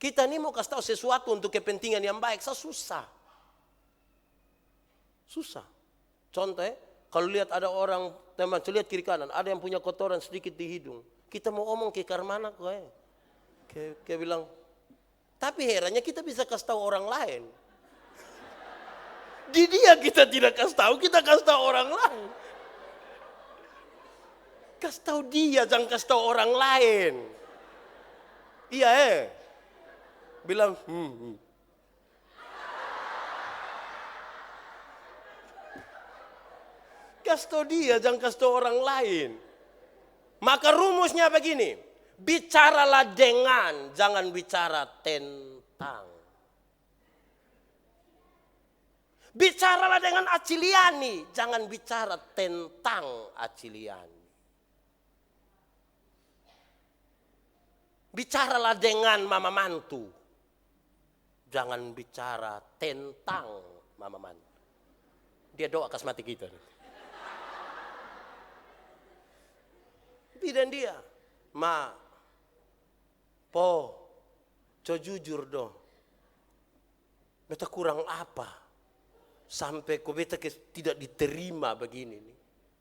Kita ini mau kasih tahu sesuatu untuk kepentingan yang baik, susah. Susah. Contoh kalau lihat ada orang, teman, lihat kiri kanan, ada yang punya kotoran sedikit di hidung. Kita mau omong ke karmana kok Kayak bilang, tapi herannya kita bisa kasih tahu orang lain. Di dia kita tidak kasih tahu, kita kasih tahu orang lain. Kasih tahu dia, jangan kasih tahu orang lain. Iya bilang kasih tahu dia, jangan kasih tahu orang lain. Maka rumusnya begini, bicaralah dengan, jangan bicara tentang. Bicaralah dengan Aciliani, jangan bicara tentang Aciliani. Bicaralah dengan mama mantu. Jangan bicara tentang mama mantu. Dia doa kasih mati kita. Dan dia, Ma, Po, jujur dong. Beta kurang apa? Sampai kau beta tidak diterima begini nih.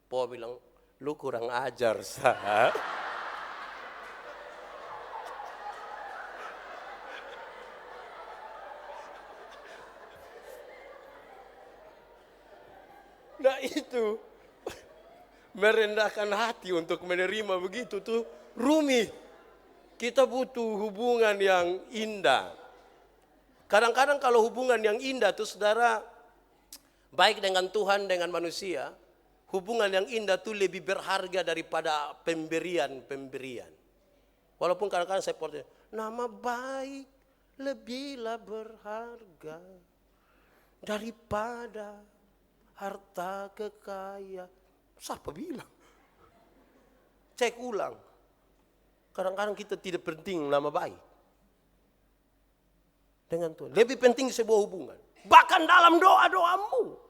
Po bilang, lu kurang ajar, Sa. Nah itu merendahkan hati untuk menerima begitu tuh rumit. Kita butuh hubungan yang indah. Kadang-kadang kalau hubungan yang indah tuh saudara, baik dengan Tuhan dengan manusia, hubungan yang indah tuh lebih berharga daripada pemberian. Walaupun kadang-kadang saya percaya, nama baik lebihlah berharga daripada harta kekayaan. Siapa bilang? Cek ulang. Kadang-kadang kita tidak penting nama baik dengan Tuhan. Lebih penting sebuah hubungan. Bahkan dalam doa-doamu.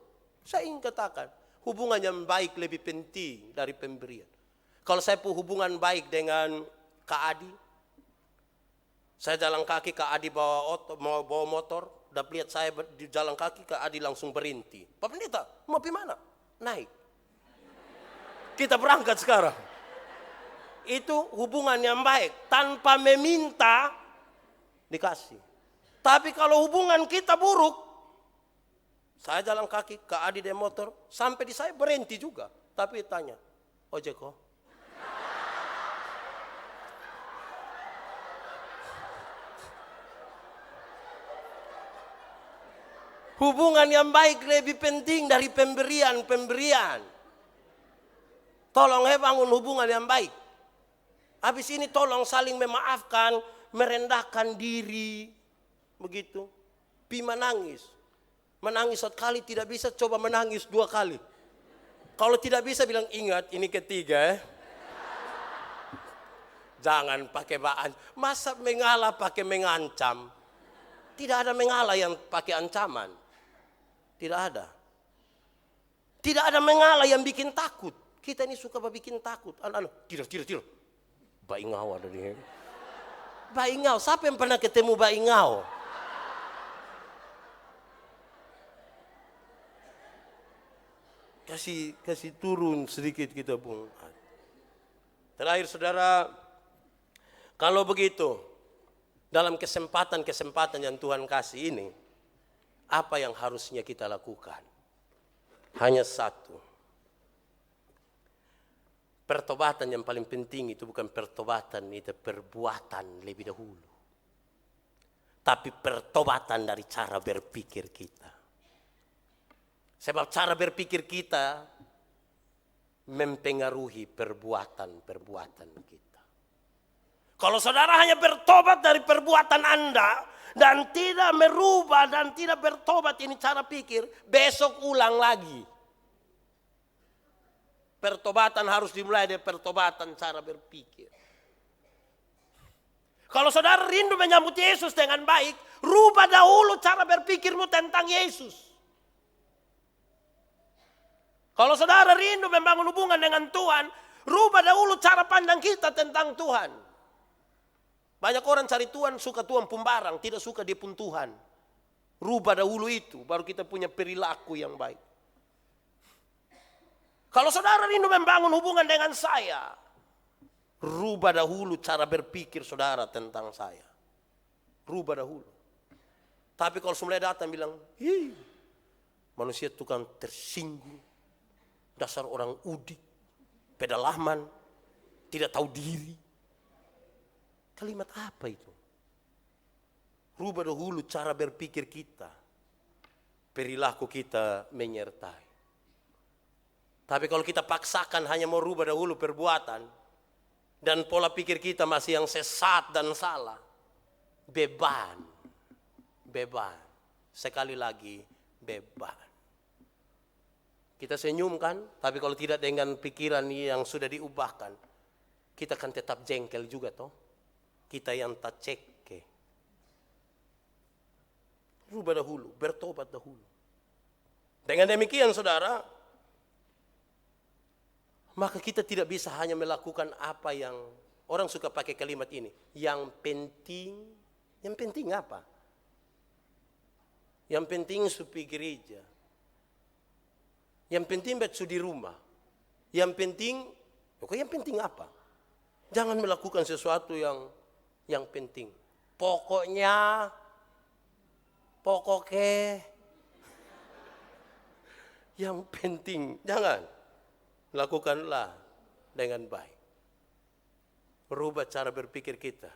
Saya ingin katakan, hubungan yang baik lebih penting dari pemberian. Kalau saya punya hubungan baik dengan Kak Adi, saya jalan kaki, Kak Adi bawa motor, udah lihat saya di jalan kaki, Kak Adi langsung berhenti. Pak Pendeta, mau pergi mana? Naik. Kita berangkat sekarang. Itu hubungan yang baik. Tanpa meminta, dikasih. Tapi kalau hubungan kita buruk, saya jalan kaki, Kak Adi di motor, sampai di saya berhenti juga. Tapi tanya, ojek kok? Hubungan yang baik lebih penting dari pemberian. Tolong bangun hubungan yang baik. Habis ini tolong saling memaafkan, merendahkan diri. Begitu. Pi menangis. Menangis sekali tidak bisa, coba menangis 2 kali. Kalau tidak bisa bilang ingat ini ketiga. Jangan pakai baan. Masa mengalah pakai mengancam? Tidak ada mengalah yang pakai ancaman. Tidak ada. Tidak ada mengalah yang bikin takut. Kita ini suka bikin takut. Tidak. Baingau ada di sini. Baingau, siapa yang pernah ketemu baingau? Kasih turun sedikit kita pun. Terakhir saudara, kalau begitu, dalam kesempatan yang Tuhan kasih ini, apa yang harusnya kita lakukan? Hanya satu. Pertobatan yang paling penting itu bukan pertobatan, itu perbuatan lebih dahulu. Tapi pertobatan dari cara berpikir kita. Sebab cara berpikir kita mempengaruhi perbuatan kita. Kalau saudara hanya bertobat dari perbuatan Anda dan tidak merubah dan tidak bertobat ini cara pikir, besok ulang lagi. Pertobatan harus dimulai dari pertobatan cara berpikir. Kalau saudara rindu menyambut Yesus dengan baik, rubah dahulu cara berpikirmu tentang Yesus. Kalau saudara rindu membangun hubungan dengan Tuhan, rubah dahulu cara pandang kita tentang Tuhan. Banyak orang cari Tuhan, suka Tuhan pun barang, tidak suka dia pun Tuhan. Rubah dahulu itu, baru kita punya perilaku yang baik. Kalau saudara rindu membangun hubungan dengan saya, rubah dahulu cara berpikir saudara tentang saya. Rubah dahulu. Tapi kalau mulai datang bilang, manusia itu kan tersinggung, dasar orang udik, pedalaman, tidak tahu diri. Kalimat apa itu? Rubah dahulu cara berpikir kita, perilaku kita menyertai. Tapi kalau kita paksakan hanya mau rubah dahulu perbuatan, dan pola pikir kita masih yang sesat dan salah, beban. Sekali lagi, beban. Kita senyum kan, tapi kalau tidak dengan pikiran yang sudah diubahkan, kita akan tetap jengkel juga toh. Kita yang tak cekke. Rubah dahulu, bertobat dahulu. Dengan demikian saudara, maka kita tidak bisa hanya melakukan apa yang orang suka pakai kalimat ini. Yang penting apa? Yang penting supi gereja. Yang penting baca di rumah. Yang penting apa? Jangan melakukan sesuatu yang penting. Pokoknya yang penting jangan. Lakukanlah dengan baik. Rubah cara berpikir kita.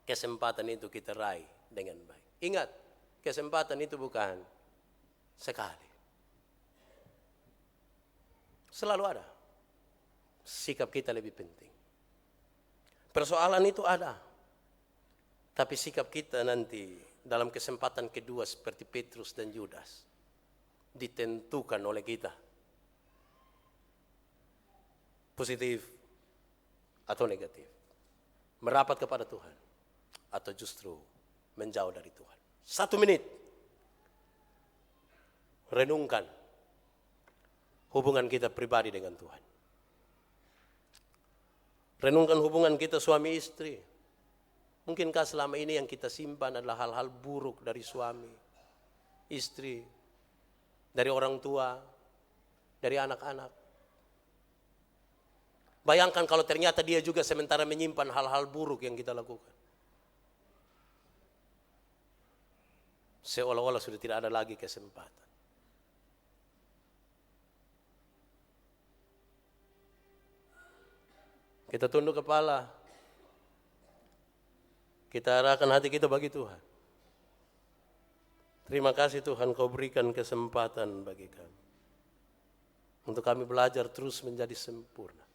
Kesempatan itu kita raih dengan baik. Ingat, kesempatan itu bukan sekali. Selalu ada. Sikap kita lebih penting. Persoalan itu ada. Tapi sikap kita nanti dalam kesempatan kedua seperti Petrus dan Yudas ditentukan oleh kita. Positif atau negatif? Merapat kepada Tuhan atau justru menjauh dari Tuhan? 1 menit. Renungkan hubungan kita pribadi dengan Tuhan. Renungkan hubungan kita suami istri. Mungkinkah selama ini yang kita simpan adalah hal-hal buruk dari suami, istri, dari orang tua, dari anak-anak. Bayangkan kalau ternyata dia juga sementara menyimpan hal-hal buruk yang kita lakukan. Seolah-olah sudah tidak ada lagi kesempatan. Kita tunduk kepala. Kita arahkan hati kita bagi Tuhan. Terima kasih Tuhan, Kau berikan kesempatan bagi kami. Untuk kami belajar terus menjadi sempurna.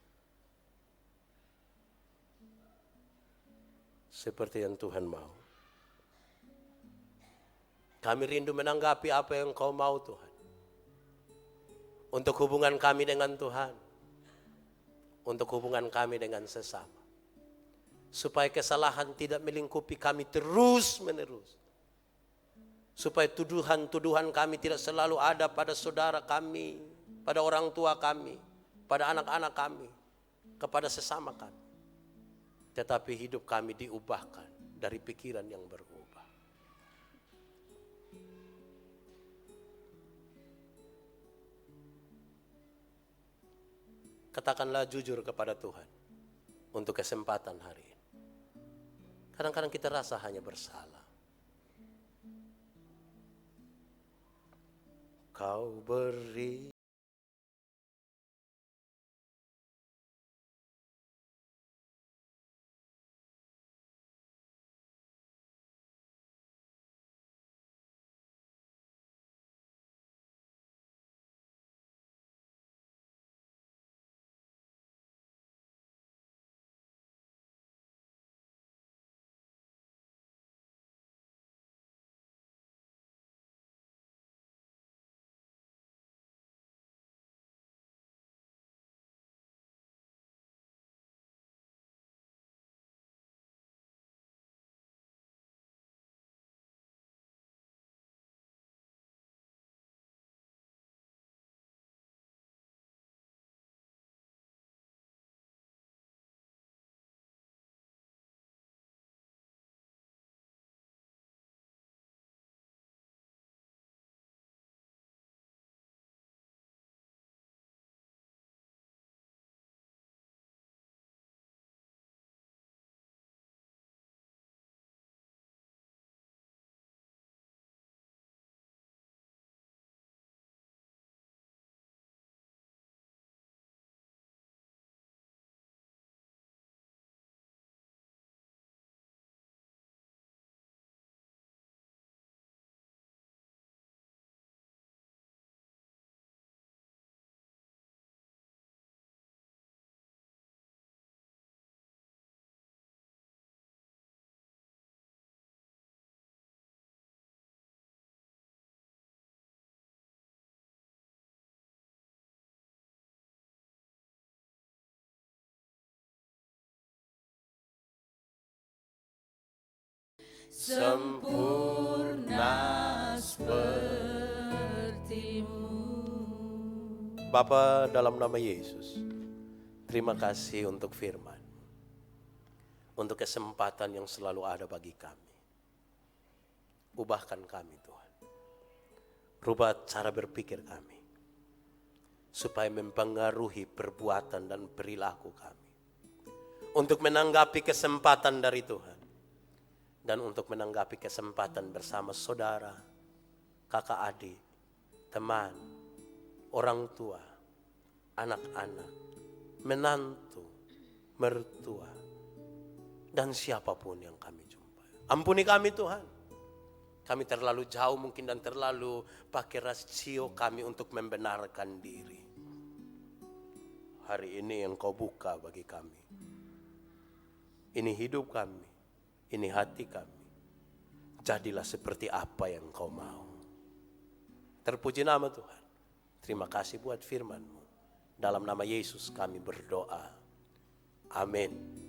Seperti yang Tuhan mau. Kami rindu menanggapi apa yang Kau mau Tuhan. Untuk hubungan kami dengan Tuhan. Untuk hubungan kami dengan sesama. Supaya kesalahan tidak melingkupi kami terus menerus. Supaya tuduhan-tuduhan kami tidak selalu ada pada saudara kami, pada orang tua kami, pada anak-anak kami, kepada sesama kami. Tetapi hidup kami diubahkan dari pikiran yang berubah. Katakanlah jujur kepada Tuhan untuk kesempatan hari ini. Kadang-kadang kita rasa hanya bersalah. Kau beri sempurna seperti-Mu. Bapa, dalam nama Yesus, terima kasih untuk firman, untuk kesempatan yang selalu ada bagi kami. Ubahkan kami Tuhan, rubah cara berpikir kami, supaya mempengaruhi perbuatan dan perilaku kami, untuk menanggapi kesempatan dari Tuhan, dan untuk menanggapi kesempatan bersama saudara, kakak adik, teman, orang tua, anak-anak, menantu, mertua, dan siapapun yang kami jumpai. Ampuni kami Tuhan. Kami terlalu jauh mungkin dan terlalu pakai rasio kami untuk membenarkan diri. Hari ini Engkau buka bagi kami. Ini hidup kami. Ini hati kami. Jadilah seperti apa yang Engkau mau. Terpuji nama Tuhan. Terima kasih buat firman-Mu. Dalam nama Yesus kami berdoa. Amin.